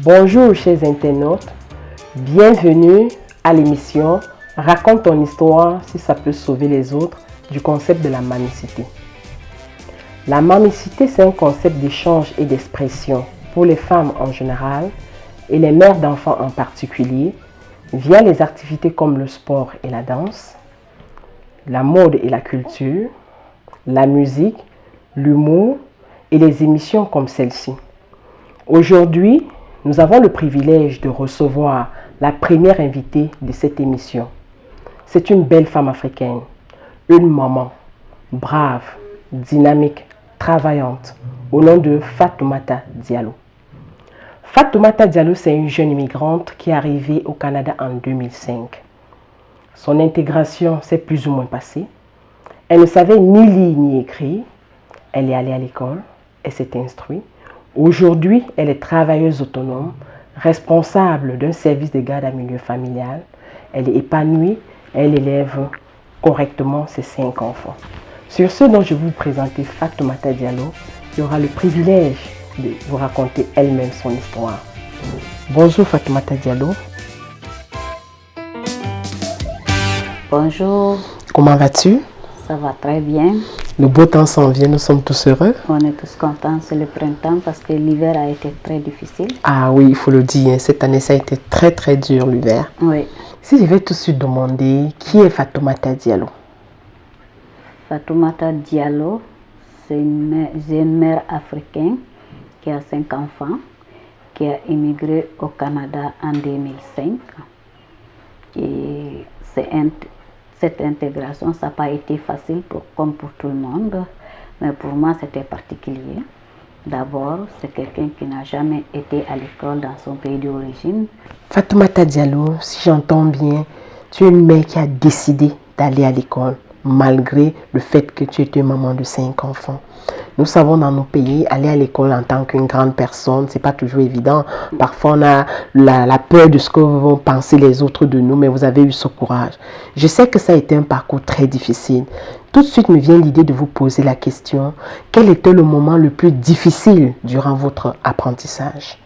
Bonjour chers internautes, bienvenue à l'émission Raconte ton histoire si ça peut sauver les autres du concept de la mamicité. La mamicité, c'est un concept d'échange et d'expression pour les femmes en général et les mères d'enfants en particulier via les activités comme le sport et la danse, la mode et la culture, la musique, l'humour et les émissions comme celle-ci. Aujourd'hui, nous avons le privilège de recevoir la première invitée de cette émission. C'est une belle femme africaine, une maman, brave, dynamique, travaillante, au nom de Fatoumata Diallo. Fatoumata Diallo, c'est une jeune immigrante qui est arrivée au Canada en 2005. Son intégration s'est plus ou moins passée. Elle ne savait ni lire ni écrire. Elle est allée à l'école, elle s'est instruite. Aujourd'hui, elle est travailleuse autonome, responsable d'un service de garde à milieu familial. Elle est épanouie, elle élève correctement ses 5 enfants. Sur ce dont je vais vous présenter Fatoumata Diallo, qui aura le privilège de vous raconter elle-même son histoire. Bonjour Fatoumata Diallo. Bonjour. Comment vas-tu? Ça va très bien. Le beau temps s'en vient, nous sommes tous heureux. On est tous contents, c'est le printemps parce que l'hiver a été très difficile. Ah oui, il faut le dire, cette année ça a été très dur l'hiver. Oui. Si je vais tout de suite demander, qui est Fatoumata Diallo? Fatoumata Diallo, c'est une mère africaine qui a 5 enfants, qui a immigré au Canada en 2005. Et cette intégration, ça n'a pas été facile comme pour tout le monde, mais pour moi c'était particulier. D'abord, c'est quelqu'un qui n'a jamais été à l'école dans son pays d'origine. Fatoumata Diallo, si j'entends bien, tu es une mère qui a décidé d'aller à l'école, malgré le fait que tu étais maman de 5 enfants. Nous savons dans nos pays, aller à l'école en tant qu'une grande personne, c'est pas toujours évident. Parfois, on a la peur de ce que vont penser les autres de nous, mais vous avez eu ce courage. Je sais que ça a été un parcours très difficile. Tout de suite me vient l'idée de vous poser la question, quel était le moment le plus difficile durant votre apprentissage?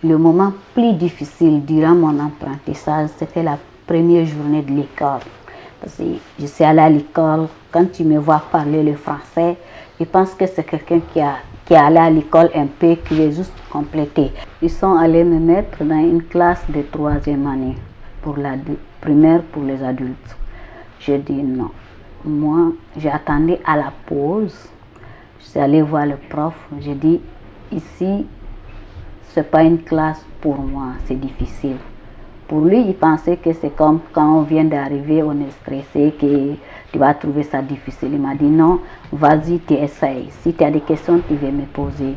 Le moment plus difficile durant mon apprentissage, c'était la première journée de l'école. Parce que je suis allée à l'école, quand tu me vois parler le français, je pense que c'est quelqu'un qui est allé à l'école un peu, qui est juste complété. Ils sont allés me mettre dans une classe de 3e année, pour la primaire pour les adultes. J'ai dit non. Moi, j'attendais à la pause. Je suis allée voir le prof. J'ai dit, ici, ce n'est pas une classe pour moi, c'est difficile. Pour lui, il pensait que c'est comme quand on vient d'arriver, on est stressé, que tu vas trouver ça difficile. Il m'a dit non, vas-y, tu essayes. Si tu as des questions, tu vas me poser.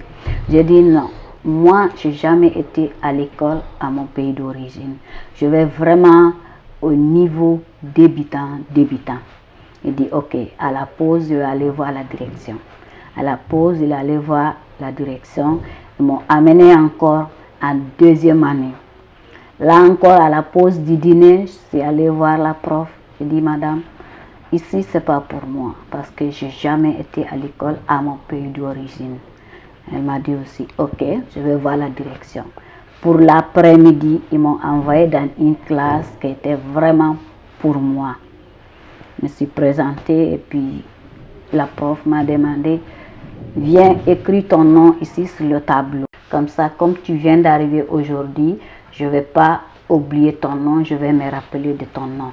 J'ai dit non, moi, je n'ai jamais été à l'école à mon pays d'origine. Je vais vraiment au niveau débutant. Il dit ok, à la pause, je vais aller voir la direction. À la pause, il allait voir la direction. Ils m'ont amené encore en 2e année. Là encore, à la pause du dîner, je suis allée voir la prof. J'ai dit, madame, ici, ce n'est pas pour moi parce que je n'ai jamais été à l'école à mon pays d'origine. Elle m'a dit aussi, ok, je vais voir la direction. Pour l'après-midi, ils m'ont envoyé dans une classe qui était vraiment pour moi. Je me suis présentée et puis la prof m'a demandé, viens écrire ton nom ici sur le tableau. Comme ça, comme tu viens d'arriver aujourd'hui, je ne vais pas oublier ton nom, je vais me rappeler de ton nom.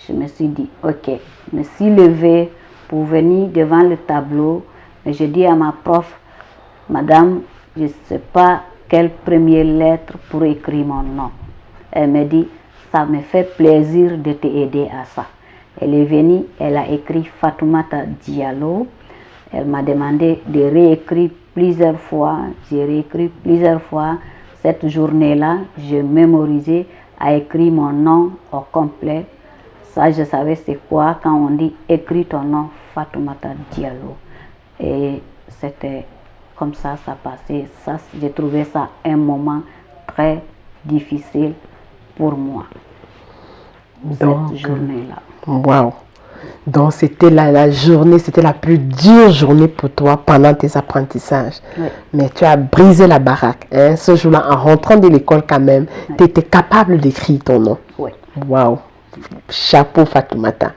Je me suis dit, ok, je me suis levée pour venir devant le tableau. Et je dis à ma prof, madame, je ne sais pas quelle première lettre pour écrire mon nom. Elle me dit, ça me fait plaisir de t'aider à ça. Elle est venue, elle a écrit Fatoumata Diallo. Elle m'a demandé de réécrire plusieurs fois. J'ai réécrit plusieurs fois. Cette journée-là, j'ai mémorisé à écrire mon nom au complet. Ça, je savais c'est quoi quand on dit écris ton nom, Fatoumata Diallo. Et c'était comme ça passait. Ça, j'ai trouvé ça un moment très difficile pour moi. Donc, cette journée-là. Wow. Donc, c'était la journée, c'était la plus dure journée pour toi pendant tes apprentissages. Oui. Mais tu as brisé la baraque. Hein? Ce jour-là, en rentrant de l'école quand même, tu étais capable d'écrire ton nom. Oui. Waouh! Chapeau, Fatoumata.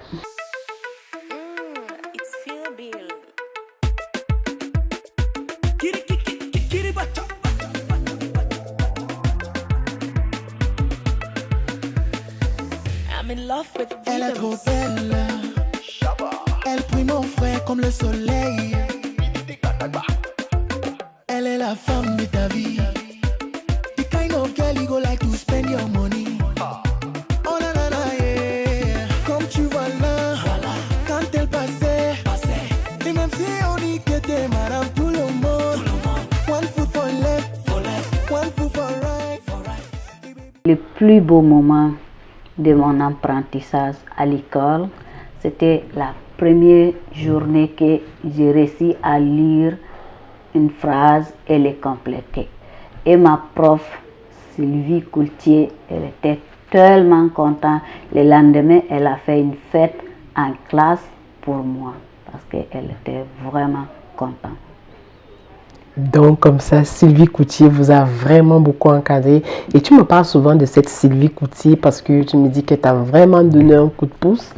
Elle est trop belle. Elle brille mon frère comme le soleil. Elle est la femme de ta vie. The kind of girl you go like to spend your money. Oh na na na yeah. Comme tu vois là, quand elle passait. Et même si on dit que t'es madame tout le monde. One foot for left, one foot for right. Le plus beau moment de mon apprentissage à l'école, c'était la première journée que j'ai réussi à lire une phrase et les compléter. Et ma prof, Sylvie Coultier, elle était tellement contente. Le lendemain, elle a fait une fête en classe pour moi parce qu'elle était vraiment contente. Donc, comme ça, Sylvie Coutier vous a vraiment beaucoup encadré. Et tu me parles souvent de cette Sylvie Coutier parce que tu me dis que tu as vraiment donné un coup de pouce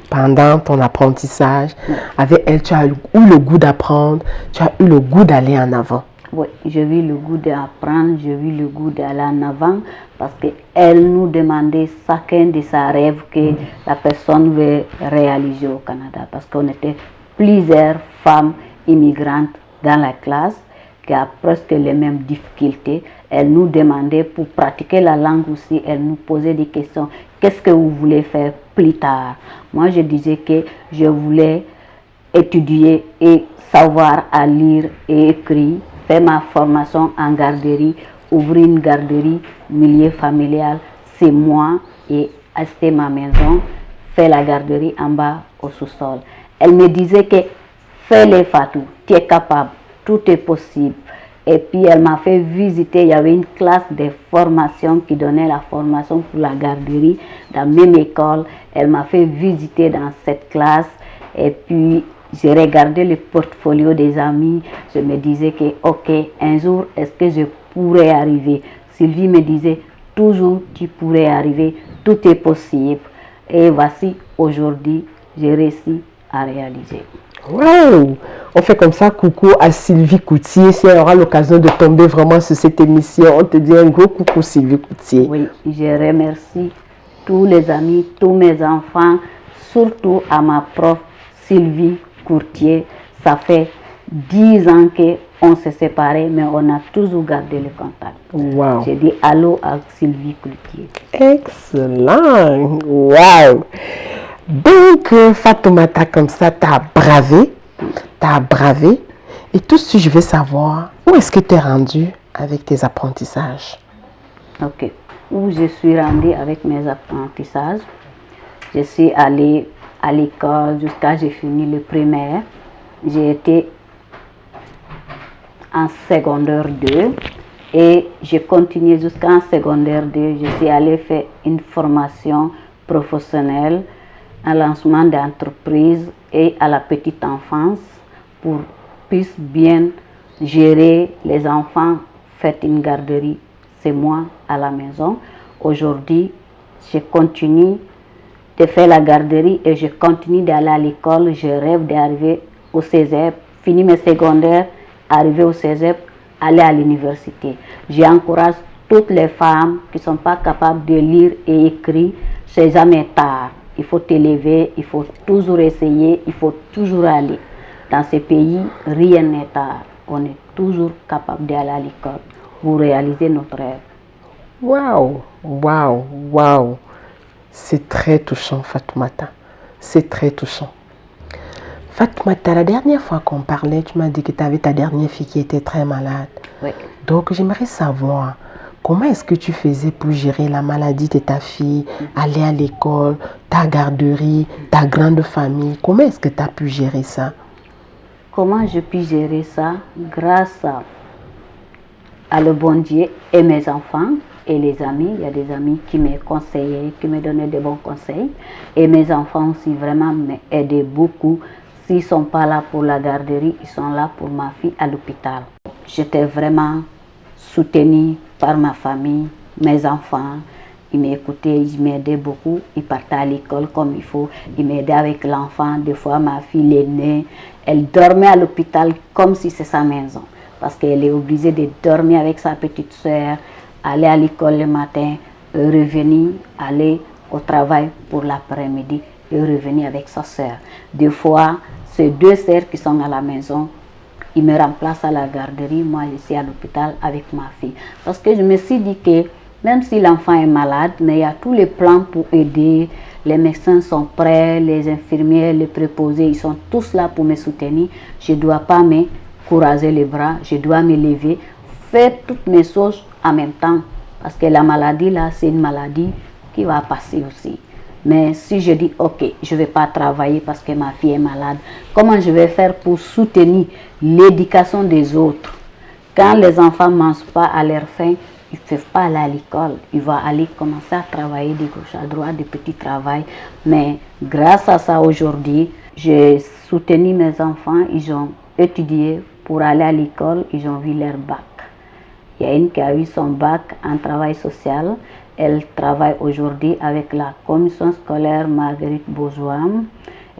pendant ton apprentissage. Avec elle, tu as eu le goût d'apprendre, tu as eu le goût d'aller en avant. Oui, j'ai eu le goût d'apprendre, j'ai eu le goût d'aller en avant parce qu'elle nous demandait chacun de ses rêves que la personne veut réaliser au Canada. Parce qu'on était plusieurs femmes immigrantes dans la classe qui a presque les mêmes difficultés. Elle nous demandait pour pratiquer la langue aussi, elle nous posait des questions. Qu'est-ce que vous voulez faire plus tard? Moi, je disais que je voulais étudier et savoir à lire et écrire, faire ma formation en garderie, ouvrir une garderie, milieu familial, c'est moi, et acheter ma maison, faire la garderie en bas au sous-sol. Elle me disait que fais-le Fatou, tu es capable. Tout est possible. Et puis elle m'a fait visiter, il y avait une classe de formation qui donnait la formation pour la garderie dans la même école. Elle m'a fait visiter dans cette classe et puis j'ai regardé le portfolio des amis. Je me disais que ok, un jour est-ce que je pourrais arriver? Sylvie me disait toujours tu pourrais arriver, tout est possible. Et voici aujourd'hui, j'ai réussi à réaliser. Wow! On fait comme ça, coucou à Sylvie Coutier. Si elle aura l'occasion de tomber vraiment sur cette émission, on te dit un gros coucou Sylvie Coutier. Oui, je remercie tous les amis, tous mes enfants, surtout à ma prof Sylvie Coutier. Ça fait 10 ans qu'on s'est séparés, mais on a toujours gardé le contact. Wow! J'ai dit allô à Sylvie Coutier. Excellent! Wow! Donc, Fatoumata, comme ça, tu as bravé. Et tout ce que je veux savoir, où est-ce que tu es rendu avec tes apprentissages? Ok. Où je suis rendue avec mes apprentissages, je suis allée à l'école jusqu'à j'ai fini le primaire. J'ai été en secondaire 2 et j'ai continué jusqu'en secondaire 2. Je suis allée faire une formation professionnelle, un lancement d'entreprise et à la petite enfance pour puisse bien gérer les enfants, faire une garderie, c'est moi à la maison. Aujourd'hui, je continue de faire la garderie et je continue d'aller à l'école. Je rêve d'arriver au cégep, finir mes secondaires, arriver au cégep, aller à l'université. J'encourage toutes les femmes qui ne sont pas capables de lire et écrire, c'est jamais tard. Il faut t'élever, il faut toujours essayer, il faut toujours aller. Dans ce pays, rien n'est tard. On est toujours capable d'aller à l'école pour réaliser notre rêve. Waouh, waouh, waouh. C'est très touchant, Fatoumata. C'est très touchant. Fatoumata, la dernière fois qu'on parlait, tu m'as dit que tu avais ta dernière fille qui était très malade. Oui. Donc, j'aimerais savoir, comment est-ce que tu faisais pour gérer la maladie de ta fille, aller à l'école, ta garderie, ta grande famille? Comment est-ce que tu as pu gérer ça? Comment je puis gérer ça? Grâce à le bon Dieu et mes enfants. et les amis. Il y a des amis qui me conseillaient, qui me donnaient de bons conseils. Et mes enfants aussi vraiment m'aidaient beaucoup. S'ils ne sont pas là pour la garderie, ils sont là pour ma fille à l'hôpital. J'étais vraiment soutenue par ma famille, mes enfants. Ils m'écoutaient, ils m'aidaient beaucoup. Ils partaient à l'école comme il faut. Ils m'aidaient avec l'enfant. Des fois, ma fille l'aînée, elle dormait à l'hôpital comme si c'était sa maison. Parce qu'elle est obligée de dormir avec sa petite soeur, aller à l'école le matin, revenir, aller au travail pour l'après-midi et revenir avec sa soeur. Des fois, ces deux sœurs qui sont à la maison, ils me remplacent à la garderie, moi je suis à l'hôpital avec ma fille. Parce que je me suis dit que même si l'enfant est malade, mais il y a tous les plans pour aider, les médecins sont prêts, les infirmières, les préposés, ils sont tous là pour me soutenir. Je ne dois pas me courager les bras, je dois me lever, faire toutes mes choses en même temps. Parce que la maladie là, c'est une maladie qui va passer aussi. Mais si je dis, ok, je ne vais pas travailler parce que ma fille est malade, comment je vais faire pour soutenir l'éducation des autres? Quand les enfants ne mangent pas à leur faim, ils ne peuvent pas aller à l'école. Ils vont aller commencer à travailler de gauche à droite, des petits travaux. Mais grâce à ça, aujourd'hui, j'ai soutenu mes enfants. Ils ont étudié pour aller à l'école. Ils ont vu leur bac. Il y a une qui a eu son bac en travail social. Elle travaille aujourd'hui avec la commission scolaire Marguerite Bozoam.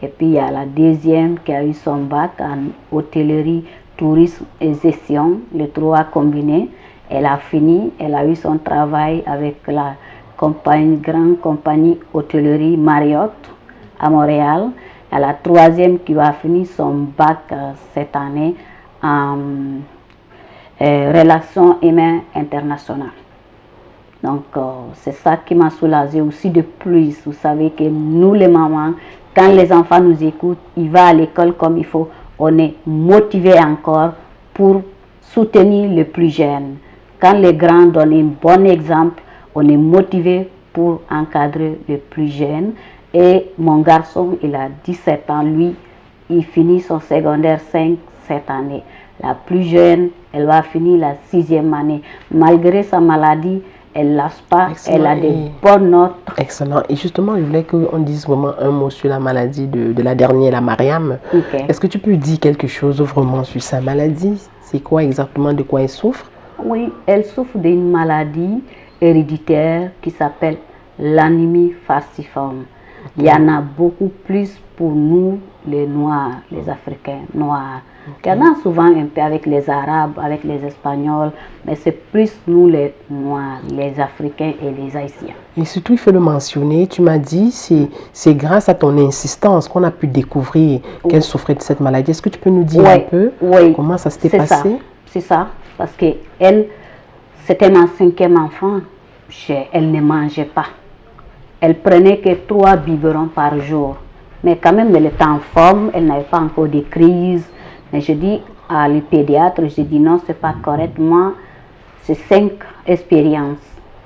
Et puis il y a la deuxième qui a eu son bac en hôtellerie, tourisme et gestion, les trois combinés. Elle a fini, elle a eu son travail avec la grande compagnie hôtellerie Marriott à Montréal. Il y a la troisième qui va finir son bac cette année en relations humaines internationales. Donc, c'est ça qui m'a soulagée aussi de plus. Vous savez que nous, les mamans, quand les enfants nous écoutent, ils vont à l'école comme il faut. On est motivés encore pour soutenir les plus jeunes. Quand les grands donnent un bon exemple, on est motivé pour encadrer les plus jeunes. Et mon garçon, il a 17 ans. Lui, il finit son secondaire 5 cette année. La plus jeune, elle va finir la 6e année. Malgré sa maladie, elle ne lâche pas, excellent, elle a des bonnes notes. Excellent. Et justement, je voulais qu'on dise vraiment un mot sur la maladie de la dernière, la Mariam. Okay. Est-ce que tu peux dire quelque chose vraiment sur sa maladie? C'est quoi exactement, de quoi elle souffre? Oui, elle souffre d'une maladie héréditaire qui s'appelle l'anémie falciforme. Okay. Il y en a beaucoup plus pour nous, les Noirs, les Africains noirs. Okay. Il y en a souvent un peu avec les Arabes, avec les Espagnols, mais c'est plus nous les Noirs, les Africains et les Haïtiens. Et surtout, il faut le mentionner, tu m'as dit, c'est grâce à ton insistance qu'on a pu découvrir qu'elle souffrait de cette maladie. Est-ce que tu peux nous dire un peu comment ça s'était passé? C'est ça, parce qu'elle, c'était ma 5e enfant, elle ne mangeait pas. Elle prenait que 3 biberons par jour. Mais quand même, elle était en forme, elle n'avait pas encore de crise. Mais je dis à le pédiatre, je dis non, c'est pas correct. Moi, c'est 5 expériences.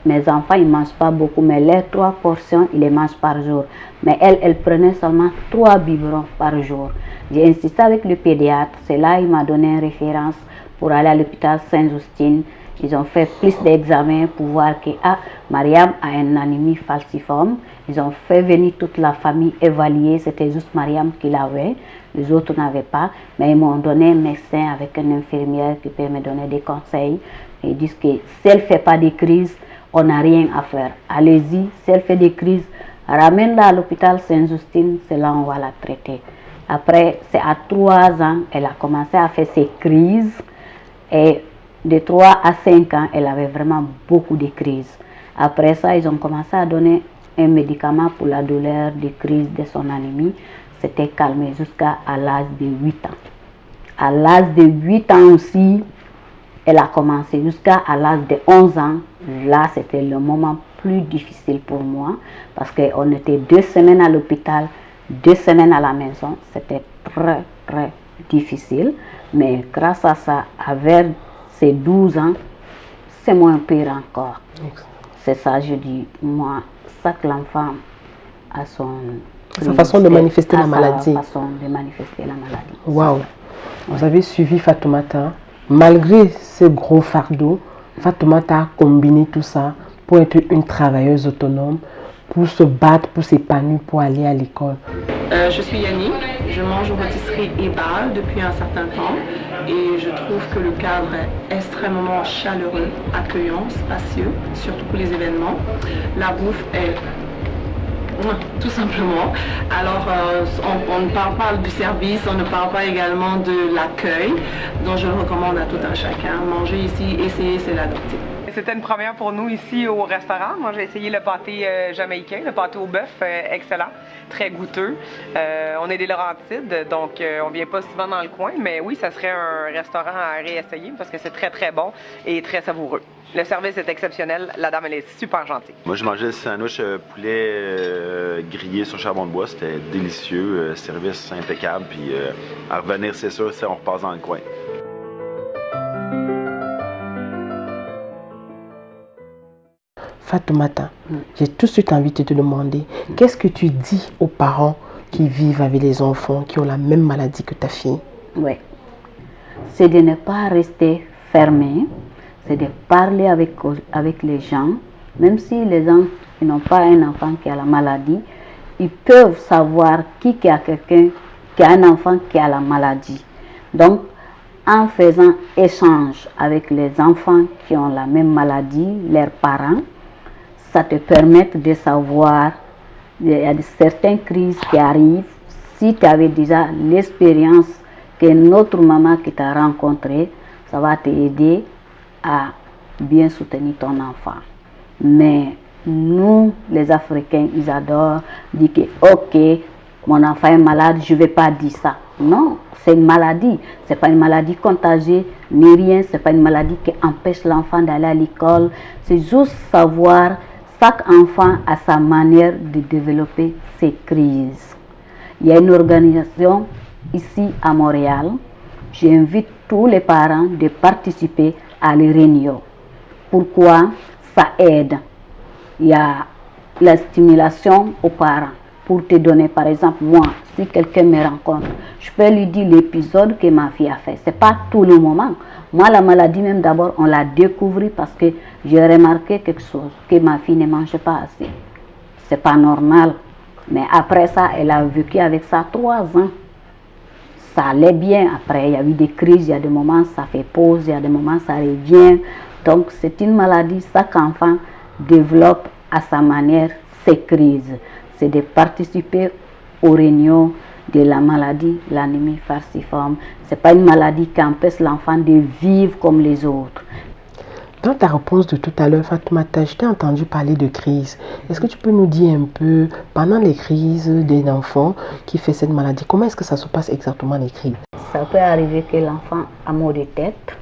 Mes enfants, ils ne mangent pas beaucoup, mais les 3 portions, ils les mangent par jour. Mais elle prenait seulement 3 biberons par jour. J'ai insisté avec le pédiatre. C'est là qu'il m'a donné une référence pour aller à l'hôpital Saint-Justine. Ils ont fait plus d'examens pour voir que Mariam a une anémie falciforme. Ils ont fait venir toute la famille évaluer. C'était juste Mariam qui l'avait. Les autres n'avaient pas. Mais ils m'ont donné un médecin avec une infirmière qui peut me donner des conseils. Ils disent que si elle ne fait pas de crise, on n'a rien à faire. Allez-y, si elle fait des crises, ramène-la à l'hôpital Saint-Justine. C'est là où on va la traiter. Après, c'est à 3 ans, elle a commencé à faire ses crises. Et de 3 à 5 ans, elle avait vraiment beaucoup de crises. Après ça, ils ont commencé à donner un médicament pour la douleur des crises de son anémie. C'était calmé jusqu'à l'âge de 8 ans. À l'âge de 8 ans aussi, elle a commencé jusqu'à l'âge de 11 ans. Là, c'était le moment plus difficile pour moi parce qu'on était 2 semaines à l'hôpital, 2 semaines à la maison. C'était très, très difficile. Mais grâce à ça, avec ces 12 ans, c'est moins pire encore. C'est ça, je dis, moi, chaque enfant a sa façon de manifester la maladie. Sa façon de manifester la maladie. Waouh! Vous avez suivi Fatoumata. Malgré ce gros fardeau, Fatoumata a combiné tout ça pour être une travailleuse autonome, pour se battre, pour s'épanouir, pour aller à l'école? Je suis Yannick, je mange aux rôtisseries Ebal depuis un certain temps et je trouve que le cadre est extrêmement chaleureux, accueillant, spacieux, surtout pour les événements. La bouffe est tout simplement. Alors, on ne parle pas du service, on ne parle pas également de l'accueil, donc je le recommande à tout un chacun. Manger ici, essayer, c'est l'adopter. C'était une première pour nous ici au restaurant. Moi, j'ai essayé le pâté jamaïcain, le pâté au bœuf, excellent, très goûteux. On est des Laurentides, donc on vient pas souvent dans le coin, mais oui, ça serait un restaurant à réessayer parce que c'est très, très bon et très savoureux. Le service est exceptionnel, la dame, elle est super gentille. Moi, je mangeais le sandwich poulet grillé sur charbon de bois, c'était délicieux, service impeccable, puis à revenir, c'est sûr, on repasse dans le coin. Fatoumata, j'ai tout de suite envie de te demander, qu'est-ce que tu dis aux parents qui vivent avec les enfants qui ont la même maladie que ta fille? Oui, c'est de ne pas rester fermé, c'est de parler avec les gens, même si les gens n'ont pas un enfant qui a la maladie, ils peuvent savoir qui a quelqu'un qui a un enfant qui a la maladie. Donc, en faisant échange avec les enfants qui ont la même maladie, leurs parents, ça te permet de savoir, il y a certaines crises qui arrivent. Si tu avais déjà l'expérience que notre maman qui t'a rencontré, ça va t'aider à bien soutenir ton enfant. Mais nous, les Africains, ils adorent dire que ok, mon enfant est malade, je ne vais pas dire ça. Non, c'est une maladie. Ce n'est pas une maladie contagieuse, ni rien. Ce n'est pas une maladie qui empêche l'enfant d'aller à l'école. C'est juste savoir, chaque enfant a sa manière de développer ses crises. Il y a une organisation ici à Montréal. J'invite tous les parents de participer à les réunions. Pourquoi? Ça aide. Il y a la stimulation aux parents. Pour te donner, par exemple, moi, si quelqu'un me rencontre, je peux lui dire l'épisode que ma fille a fait. Ce n'est pas tout le moment. Moi, la maladie, même d'abord, on l'a découvert parce que j'ai remarqué quelque chose, que ma fille ne mangeait pas assez. Ce n'est pas normal. Mais après ça, elle a vécu avec ça 3 ans. Ça allait bien. Après, il y a eu des crises, il y a des moments, ça fait pause, il y a des moments, ça revient. Donc, c'est une maladie. Chaque enfant développe à sa manière ses crises. C'est de participer aux réunions de la maladie, l'anémie falciforme. Ce n'est pas une maladie qui empêche l'enfant de vivre comme les autres. Dans ta réponse de tout à l'heure, Fatoumata, je t'ai entendu parler de crise. Est-ce que tu peux nous dire un peu, pendant les crises des enfants qui font cette maladie, comment est-ce que ça se passe exactement les crises? Ça peut arriver que l'enfant a mal de tête,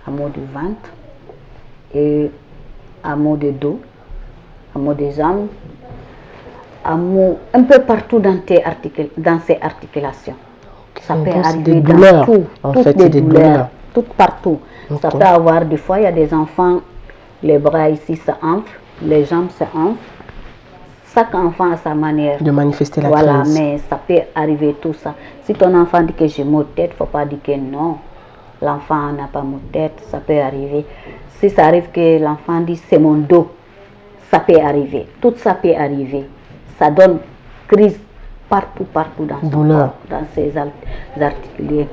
a mal de ventre, et a mal de dos, a mal des jambes, un peu partout dans ses articulations. Ça peut arriver dans tout, toutes les douleurs, toutes partout. Okay. Ça peut avoir, des fois, il y a des enfants, les bras ici se enflent, les jambes se enflent. Chaque enfant a sa manière de manifester la voilà, crise. Mais ça peut arriver tout ça. Si ton enfant dit que j'ai mal de tête, il ne faut pas dire que non. L'enfant n'a pas mal de tête, ça peut arriver. Si ça arrive que l'enfant dit c'est mon dos, ça peut arriver. Tout ça peut arriver. Ça donne crise partout dans son corps, dans ses articulés.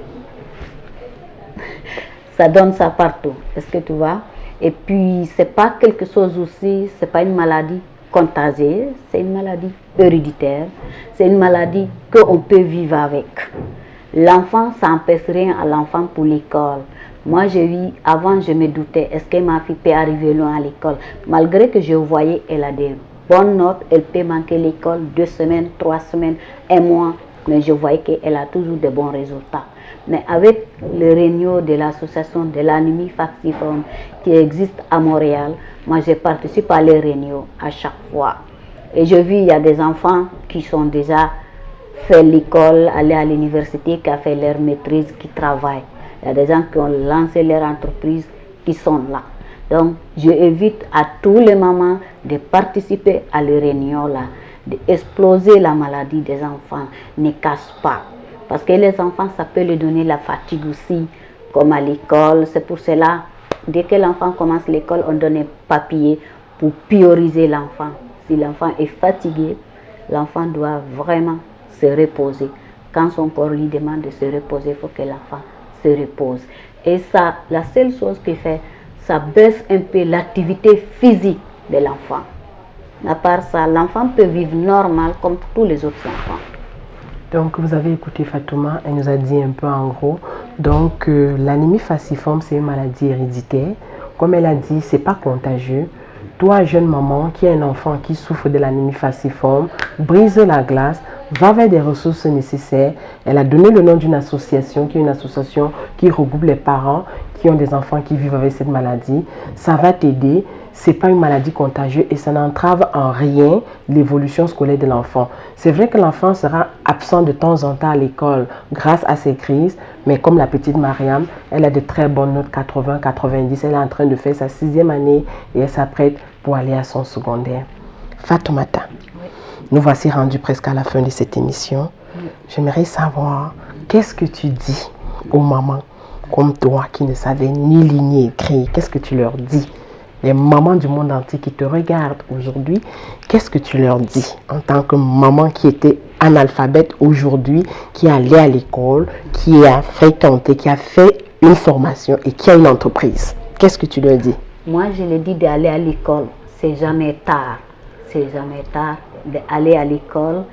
Ça donne ça partout. Est-ce que tu vois? Et puis, c'est pas quelque chose aussi, c'est pas une maladie contagieuse, c'est une maladie héréditaire. C'est une maladie qu'on peut vivre avec. L'enfant, ça n'empêche rien à l'enfant pour l'école. Moi, j'ai vu, avant, je me doutais, est-ce que ma fille peut arriver loin à l'école? Malgré que je voyais, elle a des bonnes notes, elle peut manquer l'école 2 semaines, 3 semaines, 1 mois. Mais je voyais qu'elle a toujours de bons résultats. Mais avec les réunions de l'association de l'anémie falciforme qui existe à Montréal, moi je participe à les réunions à chaque fois. Et je vis, il y a des enfants qui sont déjà fait l'école, aller à l'université, qui ont fait leur maîtrise, qui travaillent. Il y a des gens qui ont lancé leur entreprise, qui sont là. Donc, je évite à tous les mamans de participer à les réunions là, d'exploser la maladie des enfants. Ne casse pas. Parce que les enfants, ça peut leur donner la fatigue aussi, comme à l'école. C'est pour cela, dès que l'enfant commence l'école, on donne un papier pour prioriser l'enfant. Si l'enfant est fatigué, l'enfant doit vraiment se reposer. Quand son corps lui demande de se reposer, il faut que l'enfant se repose. Et ça, la seule chose qu'il fait, ça baisse un peu l'activité physique de l'enfant. À part ça, l'enfant peut vivre normal comme tous les autres enfants. Donc vous avez écouté Fatouma, elle nous a dit un peu en gros. Donc l'anémie falciforme, c'est une maladie héréditaire. Comme elle a dit, c'est pas contagieux. Toi, jeune maman qui a un enfant qui souffre de l'anémie falciforme, brise la glace, va vers des ressources nécessaires. Elle a donné le nom d'une association qui est une association qui regroupe les parents qui ont des enfants qui vivent avec cette maladie. Ça va t'aider. C'est pas une maladie contagieuse et ça n'entrave en rien l'évolution scolaire de l'enfant. C'est vrai que l'enfant sera absent de temps en temps à l'école grâce à ces crises, mais comme la petite Mariam, elle a de très bonnes notes, 80, 90, elle est en train de faire sa 6e année et elle s'apprête pour aller à son secondaire. Fatoumata, nous voici rendus presque à la fin de cette émission. J'aimerais savoir, qu'est-ce que tu dis aux mamans comme toi qui ne savaient ni lire ni écrire? Qu'est-ce que tu leur dis? Les mamans du monde entier qui te regardent aujourd'hui, qu'est-ce que tu leur dis en tant que maman qui était analphabète aujourd'hui, qui allait à l'école, qui a fréquenté, qui a fait une formation et qui a une entreprise? Qu'est-ce que tu leur dis? Moi, je leur dis d'aller à l'école. C'est jamais tard. C'est jamais tard d'aller à l'école,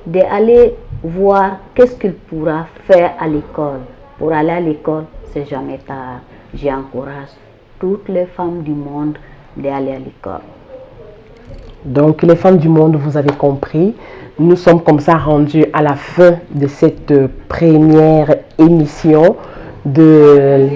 d'aller voir qu'est-ce qu'il pourra faire à l'école. Pour aller à l'école, c'est jamais tard. J'encourage toutes les femmes du monde d'aller à l'école. Donc les femmes du monde, vous avez compris, nous sommes comme ça rendus à la fin de cette première émission de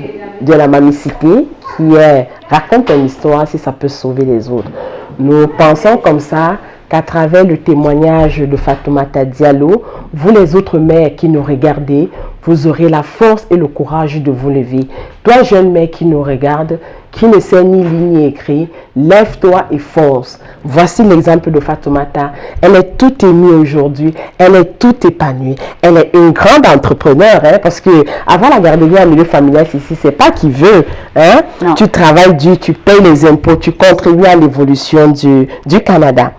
la mamicité qui est raconte une histoire si ça peut sauver les autres. Nous pensons comme ça qu'à travers le témoignage de Fatoumata Diallo, vous les autres mères qui nous regardez, vous aurez la force et le courage de vous lever. Toi, jeune mère qui nous regarde, qui ne sait ni lire ni écrire, lève-toi et fonce. Voici l'exemple de Fatoumata. Elle est toute émue aujourd'hui, elle est toute épanouie. Elle est une grande entrepreneur, hein, parce que avant la garderie en milieu familial ici, c'est pas qui veut. Hein? Tu travailles dur, tu payes les impôts, tu contribues à l'évolution du Canada.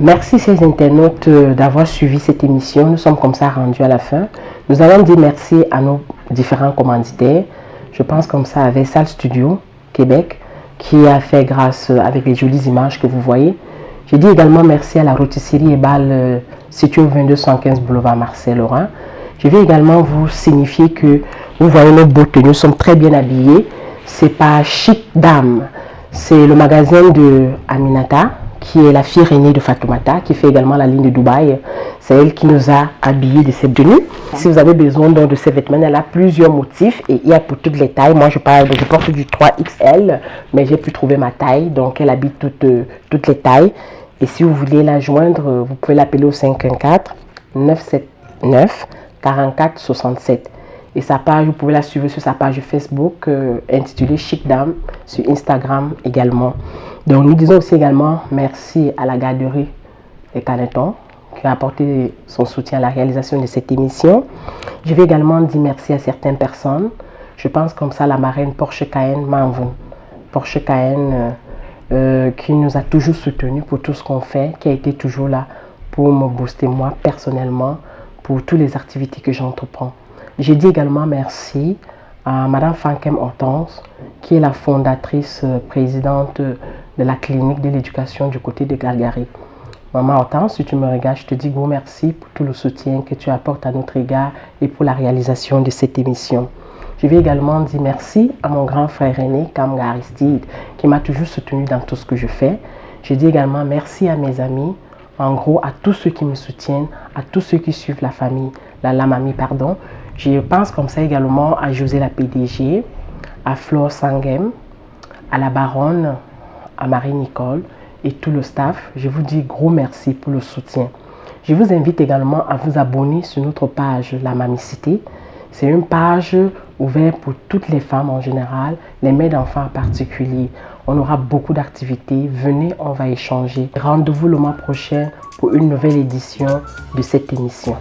Merci, chers internautes, d'avoir suivi cette émission. Nous sommes comme ça rendus à la fin. Nous allons dire merci à nos différents commanditaires. Je pense comme ça avec Salle Studio Québec, qui a fait grâce avec les jolies images que vous voyez. Je dis également merci à la rôtisserie Ebal située au 2215 boulevard Marcel Laurent. Je vais également vous signifier que vous voyez nos beaux tenues, nous sommes très bien habillés. C'est pas Chic Dame, c'est le magasin de Aminata, qui est la fille aînée de Fatoumata, qui fait également la ligne de Dubaï. C'est elle qui nous a habillés de cette tenue. Si vous avez besoin de ces vêtements, elle a plusieurs motifs et il y a pour toutes les tailles. Moi, je porte du 3XL, mais j'ai pu trouver ma taille, donc elle habille toutes les tailles. Et si vous voulez la joindre, vous pouvez l'appeler au 514-979-4467. Et sa page, vous pouvez la suivre sur sa page Facebook intitulée Chic Dame, sur Instagram également. Donc nous disons aussi également merci à la garderie des Canetons qui a apporté son soutien à la réalisation de cette émission. Je vais également dire merci à certaines personnes. Je pense comme ça à la marraine Porsche Cayenne Manvoun. Porsche Cayenne qui nous a toujours soutenus pour tout ce qu'on fait, qui a été toujours là pour me booster moi personnellement pour toutes les activités que j'entreprends. J'ai dit également merci à Madame Fankem Hortense, qui est la fondatrice, présidente de la clinique de l'éducation du côté de Calgary. Maman Hortense, si tu me regardes, je te dis gros merci pour tout le soutien que tu apportes à notre égard et pour la réalisation de cette émission. Je vais également dire merci à mon grand frère aîné, Kamga Aristide, qui m'a toujours soutenu dans tout ce que je fais. Je dis également merci à mes amis, en gros à tous ceux qui me soutiennent, à tous ceux qui suivent la famille, la mamie, pardon. Je pense comme ça également à José la PDG, à Flore Sangem, à la baronne, à Marie-Nicole et tout le staff. Je vous dis gros merci pour le soutien. Je vous invite également à vous abonner sur notre page La Mamicité. C'est une page ouverte pour toutes les femmes en général, les mères d'enfants en particulier. On aura beaucoup d'activités. Venez, on va échanger. Rendez-vous le mois prochain pour une nouvelle édition de cette émission.